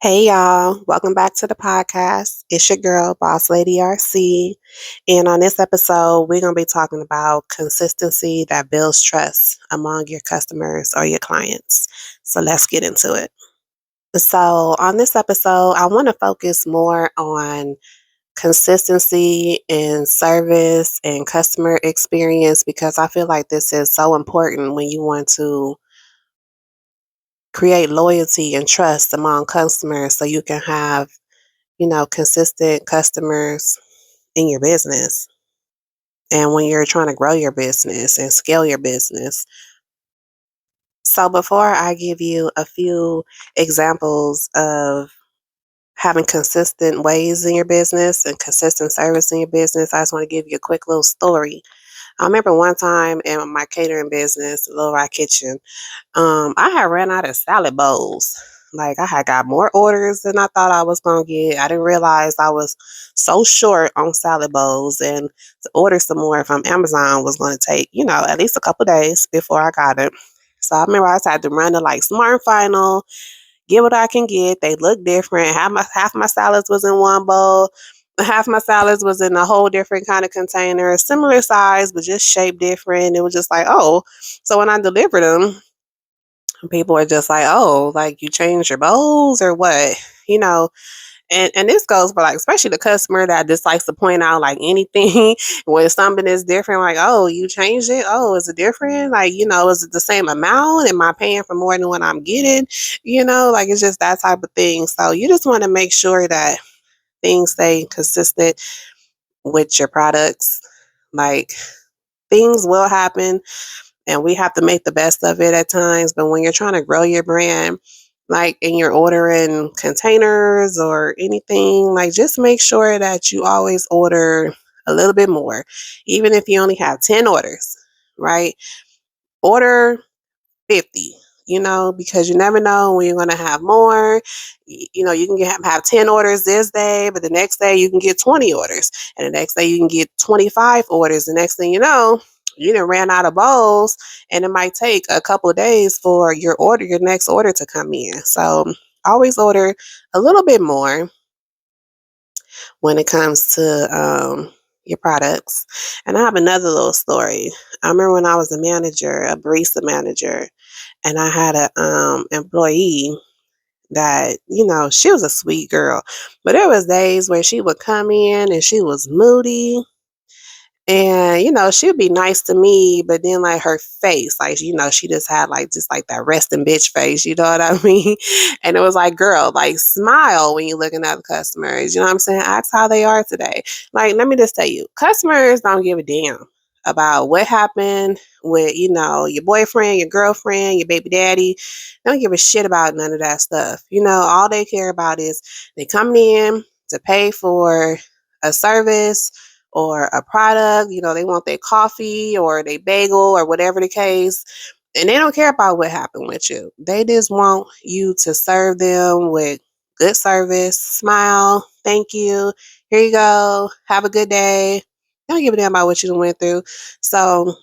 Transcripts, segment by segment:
Hey y'all, welcome back to the podcast. It's your girl, Boss Lady RC. And on this episode, we're going to be talking about consistency that builds trust among your customers or your clients. So let's get into it. So, on this episode, I want to focus more on consistency in service and customer experience because I feel like this is so important when you want to create loyalty and trust among customers so you can have consistent customers in your business. And when you're trying to grow your business and scale your business. So, before I give you a few examples of having consistent ways in your business and consistent service in your business, I just want to give you a quick little story. I remember one time in my catering business, Little Rock Kitchen, I had ran out of salad bowls. Like I had got more orders than I thought I was gonna get. I didn't realize I was so short on salad bowls, and to order some more from Amazon was gonna take, at least a couple days before I got it. So I remember I just had to run to like Smart and Final, get what I can get. They look different. Half my salads was in one bowl. Half my salads was in a whole different kind of container, similar size, but just shaped different. It was just like, oh. So when I delivered them, people are just like, oh, like you changed your bowls or what? You know, and this goes for like especially the customer that just likes to point out like anything when something is different, like, oh, you changed it. Oh, is it different? Like, is it the same amount? Am I paying for more than what I'm getting? Like it's just that type of thing. So you just want to make sure that things stay consistent with your products. Like things will happen and we have to make the best of it at times. But when you're trying to grow your brand, like and you're ordering containers or anything, like just make sure that you always order a little bit more, even if you only have 10 orders, right? Order 50, because you never know when you're going to have more. You can have 10 orders this day, but the next day you can get 20 orders. And the next day you can get 25 orders. The next thing you know, you done ran out of bowls and it might take a couple of days for your next order to come in. So always order a little bit more when it comes to your products. And I have another little story. I remember when I was a manager, a barista manager, and I had a employee that, she was a sweet girl, but there was days where she would come in and she was moody. And, she would be nice to me, but then like her face, like, she just had like just like that resting bitch face, you know what I mean? And it was like, girl, like smile when you're looking at the customers. You know what I'm saying? Ask how they are today. Like, let me just tell you, customers don't give a damn about what happened with, your boyfriend, your girlfriend, your baby daddy. They don't give a shit about none of that stuff. All they care about is they coming in to pay for a service or a product. They want their coffee or their bagel or whatever the case. And they don't care about what happened with you. They just want you to serve them with good service, smile, thank you, here you go, have a good day. They don't give a damn about what you went through. So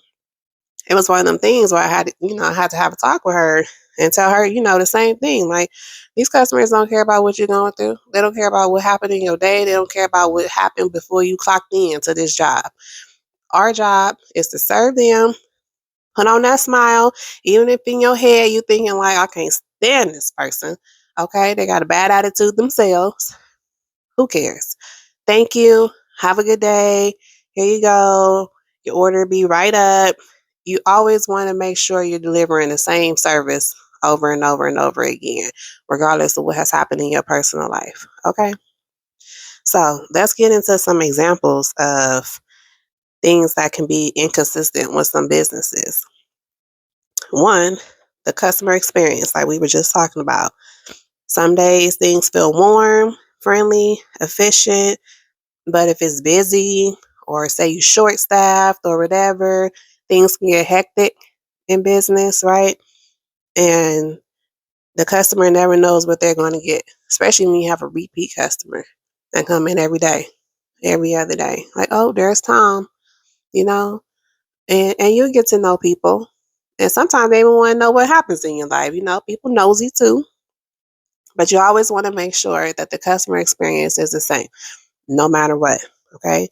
it was one of them things where I had to have a talk with her and tell her, the same thing. Like these customers don't care about what you're going through. They don't care about what happened in your day. They don't care about what happened before you clocked in to this job. Our job is to serve them, put on that smile, even if in your head you thinking like, I can't stand this person. Okay, they got a bad attitude themselves. Who cares? Thank you. Have a good day. Here you go. Your order be right up. You always want to make sure you're delivering the same service over and over and over again, regardless of what has happened in your personal life. Okay. So let's get into some examples of things that can be inconsistent with some businesses. One, the customer experience, like we were just talking about. Some days things feel warm, friendly, efficient. But if it's busy or say you short staffed or whatever, things can get hectic in business, right? And the customer never knows what they're going to get, especially when you have a repeat customer that come in every day, every other day. Like, oh, there's Tom, you know, and you get to know people. And sometimes they even want to know what happens in your life. People nosy too. But you always want to make sure that the customer experience is the same, no matter what. Okay.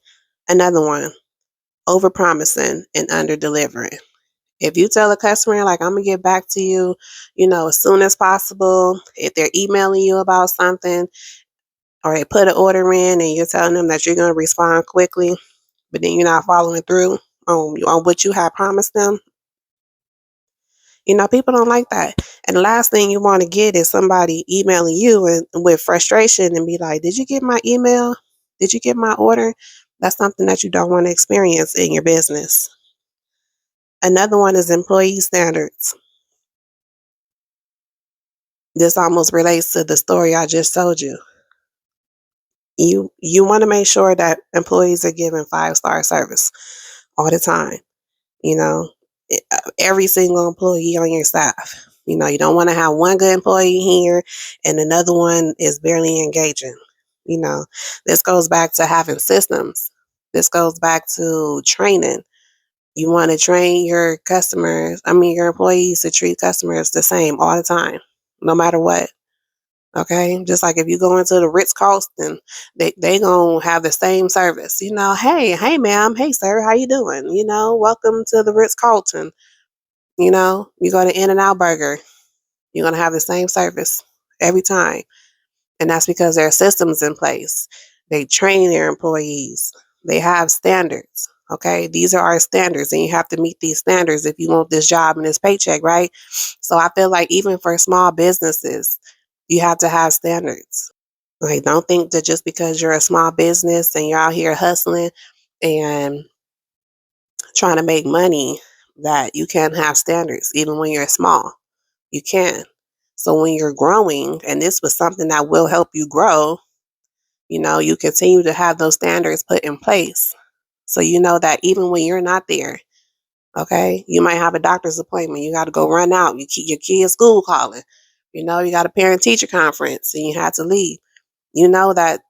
Another one, over promising and under delivering. If you tell a customer, like, I'm going to get back to you, as soon as possible, if they're emailing you about something or they put an order in and you're telling them that you're going to respond quickly, but then you're not following through on what you have promised them, people don't like that. And the last thing you want to get is somebody emailing you and with frustration and be like, did you get my email? Did you get my order? That's something that you don't want to experience in your business. Another one is employee standards. This almost relates to the story I just told you. You want to make sure that employees are given 5-star service all the time. Every single employee on your staff. You don't want to have one good employee here and another one is barely engaging. This goes back to having systems. This goes back to training. You want to train your your employees to treat customers the same all the time, no matter what. Okay, just like if you go into the Ritz-Carlton, they gonna have the same service. Hey, ma'am, hey, sir, how you doing? Welcome to the Ritz-Carlton. You go to In-N-Out Burger, you're gonna have the same service every time, and that's because there are systems in place. They train their employees. They have standards. Okay, these are our standards, and you have to meet these standards if you want this job and this paycheck, right? So I feel like even for small businesses, you have to have standards. Like, don't think that just because you're a small business and you're out here hustling and trying to make money that you can't have standards, even when you're small. You can. So when you're growing, and this was something that will help you grow, you continue to have those standards put in place. So you know that even when you're not there, okay, you might have a doctor's appointment. You got to go run out. Your kid's school calling. You got a parent teacher conference and you had to leave. You know that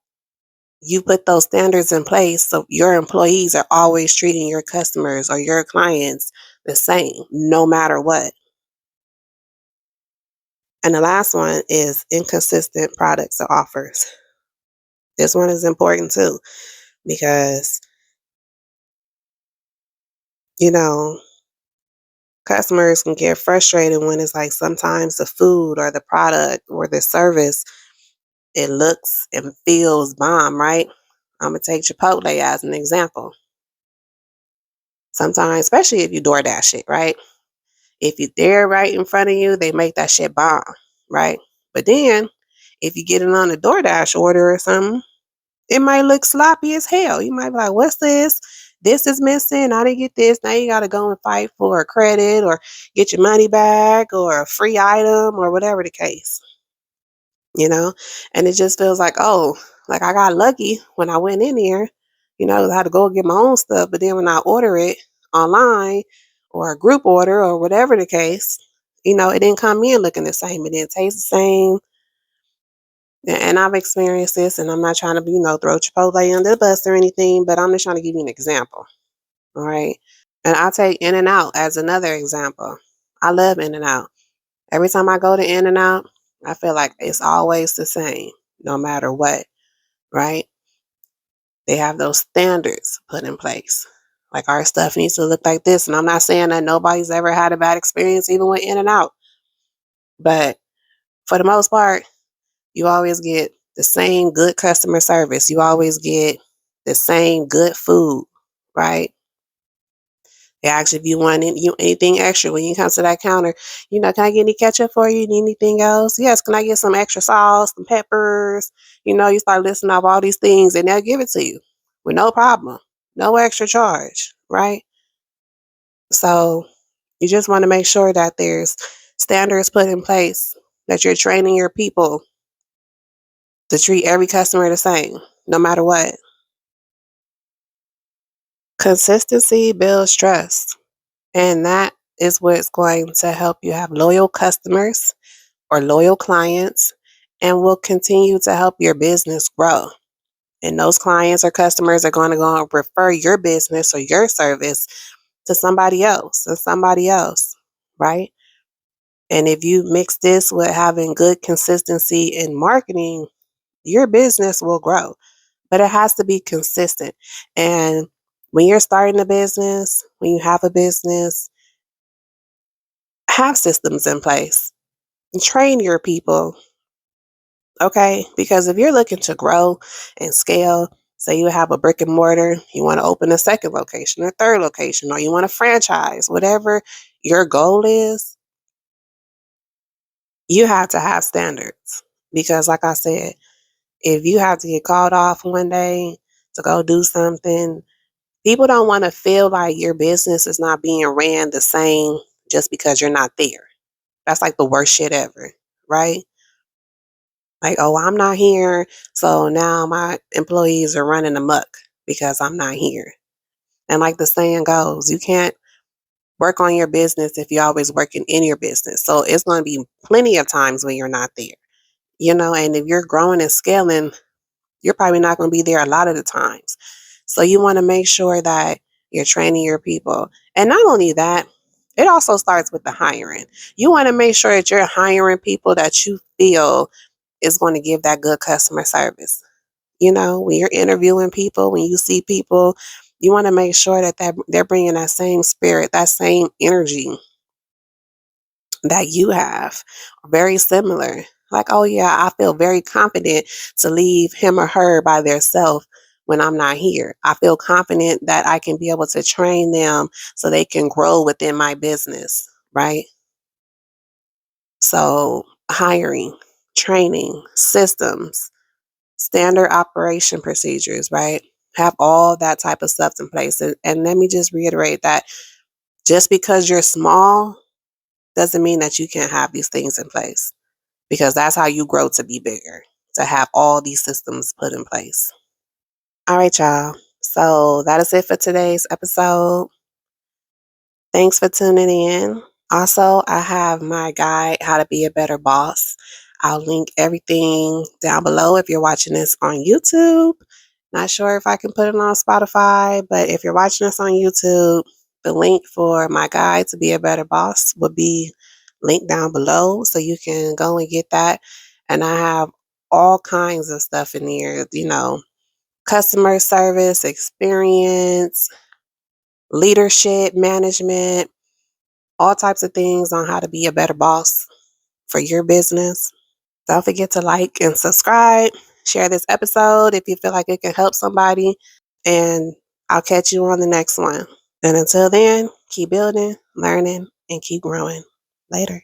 you put those standards in place so your employees are always treating your customers or your clients the same, no matter what. And the last one is inconsistent products or offers. This one is important too because, customers can get frustrated when it's like sometimes the food or the product or the service, it looks and feels bomb, right? I'm going to take Chipotle as an example. Sometimes, especially if you DoorDash it, right? If you're there right in front of you, they make that shit bomb, right? But then if you get it on a DoorDash order or something, it might look sloppy as hell. You might be like, what's this? This is missing. I didn't get this. Now you got to go and fight for a credit or get your money back or a free item or whatever the case, And it just feels like, oh, like I got lucky when I went in here, I had to go get my own stuff. But then when I order it online or a group order or whatever the case, it didn't come in looking the same. It didn't taste the same. And I've experienced this, and I'm not trying to, throw Chipotle under the bus or anything, but I'm just trying to give you an example. All right. And I'll take In-N-Out as another example. I love In-N-Out. Every time I go to In-N-Out, I feel like it's always the same, no matter what, right? They have those standards put in place. Like, our stuff needs to look like this. And I'm not saying that nobody's ever had a bad experience, even with In-N-Out. But for the most part, you always get the same good customer service. You always get the same good food, right? They ask if you want anything extra when you come to that counter. Can I get any ketchup for you? Need anything else? Yes, can I get some extra sauce, some peppers? You start listing off all these things and they'll give it to you with no problem, no extra charge, right? So you just want to make sure that there's standards put in place, that you're training your people to treat every customer the same, no matter what. Consistency builds trust. And that is what's going to help you have loyal customers or loyal clients and will continue to help your business grow. And those clients or customers are going to go and refer your business or your service to somebody else and somebody else, right? And if you mix this with having good consistency in marketing, your business will grow. But it has to be consistent. And when you're starting a business, when you have a business, have systems in place. Train your people, okay? Because if you're looking to grow and scale, say you have a brick and mortar, you want to open a second location or third location, or you want to franchise, whatever your goal is, you have to have standards. Because, like I said, if you have to get called off one day to go do something, people don't want to feel like your business is not being ran the same just because you're not there. That's like the worst shit ever, right? Like, oh, I'm not here, so now my employees are running amok because I'm not here. And like the saying goes, you can't work on your business if you're always working in your business. So it's going to be plenty of times when you're not there, and if you're growing and scaling, you're probably not going to be there a lot of the times. So you want to make sure that you're training your people. And not only that, it also starts with the hiring. You want to make sure that you're hiring people that you feel is going to give that good customer service. When you're interviewing people, when you see people, you want to make sure that they're bringing that same spirit, that same energy that you have, very similar. Like, oh yeah, I feel very confident to leave him or her by themselves when I'm not here. I feel confident that I can be able to train them so they can grow within my business, right? So hiring, training, systems, standard operation procedures, right? Have all that type of stuff in place. And let me just reiterate that just because you're small doesn't mean that you can't have these things in place, because that's how you grow to be bigger, to have all these systems put in place. All right, y'all. So that is it for today's episode. Thanks for tuning in. Also, I have my guide, How to Be a Better Boss. I'll link everything down below if you're watching this on YouTube. Not sure if I can put it on Spotify, but if you're watching this on YouTube, the link for my guide to be a better boss will be linked down below, so you can go and get that. And I have all kinds of stuff in here, customer service, experience, leadership, management, all types of things on how to be a better boss for your business. Don't forget to like and subscribe. Share this episode if you feel like it can help somebody. And I'll catch you on the next one. And until then, keep building, learning, and keep growing. Later.